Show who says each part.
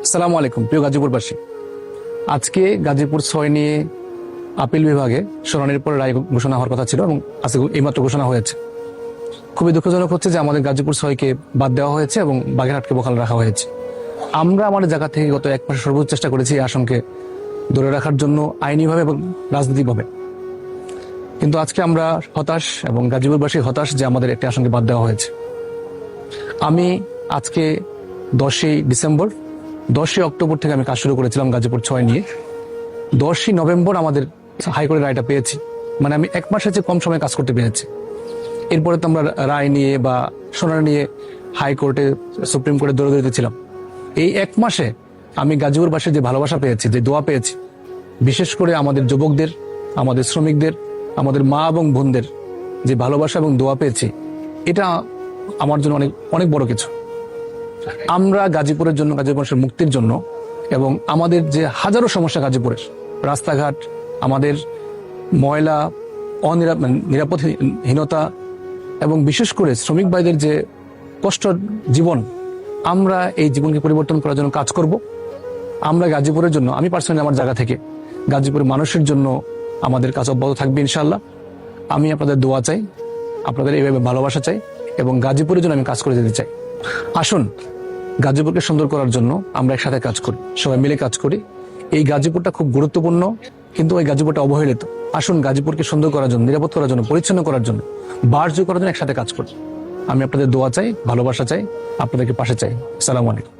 Speaker 1: আসসালামু আলাইকুম প্রিয় গাজীপুরবাসী। আজকে গাজীপুর ৬ নিয়ে আপিল বিভাগে শুনানির পর রায় ঘোষণা হওয়ার কথা ছিল এবং আজকে এইমাত্র ঘোষণা হয়েছে। খুবই দুঃখজনক হচ্ছে যে আমাদের গাজীপুর ৬কে বাদ দেওয়া হয়েছে এবং বাগেরহাটকে বহাল রাখা হয়েছে। আমরা আমাদের জায়গা থেকে গত এক মাসে সর্বোচ্চ চেষ্টা করেছি এই আসনকে ধরে রাখার জন্য আইনিভাবে এবং রাজনৈতিকভাবে, কিন্তু আজকে আমরা হতাশ এবং গাজীপুরবাসী হতাশ যে আমাদের একটি আসনকে বাদ দেওয়া হয়েছে। আমি আজকে 10ই ডিসেম্বর 10ই অক্টোবর থেকে আমি কাজ শুরু করেছিলাম গাজীপুর ৬ নিয়ে। 10ই নভেম্বর আমাদের হাইকোর্টের রায়টা পেয়েছি, মানে আমি এক মাসের চেয়ে কম সময়ে কাজ করতে পেরেছি। এরপরে তো আমরা রায় নিয়ে বা শুনানি নিয়ে হাইকোর্টে সুপ্রিম কোর্টে দৌড়াদৌড়িতে ছিলাম। এই এক মাসে আমি গাজীপুরবাসীর যে ভালোবাসা পেয়েছি, যে দোয়া পেয়েছি, বিশেষ করে আমাদের যুবকদের, আমাদের শ্রমিকদের, আমাদের মা এবং বোনদের যে ভালোবাসা এবং দোয়া পেয়েছি, এটা আমার জন্য অনেক অনেক বড় কিছু। আমরা গাজীপুরের জন্য, গাজীপুর মানুষের মুক্তির জন্য এবং আমাদের যে হাজারো সমস্যা গাজীপুরের রাস্তাঘাট, আমাদের ময়লা, নিরাপদহীনতা এবং বিশেষ করে শ্রমিক ভাইদের যে কষ্ট জীবন, আমরা এই জীবনকে পরিবর্তন করার জন্য কাজ করব। আমরা গাজীপুরের জন্য, আমি পার্সোনালি আমার জায়গা থেকে গাজীপুরের মানুষের জন্য আমাদের কাজ অব্যাহত থাকবে ইনশাআল্লাহ। আমি আপনাদের দোয়া চাই, আপনাদের এইভাবে ভালোবাসা চাই এবং গাজীপুরের জন্য আমি কাজ করে যেতে চাই। আসুন গাজীপুরকে সুন্দর করার জন্য আমরা একসাথে কাজ করি, সবাই মিলে কাজ করি। এই গাজীপুরটা খুব গুরুত্বপূর্ণ, কিন্তু এই গাজীপুরটা অবহেলিত। আসুন গাজীপুরকে সুন্দর করার জন্য, নিরাপদ করার জন্য, পরিচ্ছন্ন করার জন্য, বাসযোগ্য করার জন্য একসাথে কাজ করি। আমি আপনাদের দোয়া চাই, ভালোবাসা চাই, আপনাদেরকে পাশে চাই। আসসালামু আলাইকুম।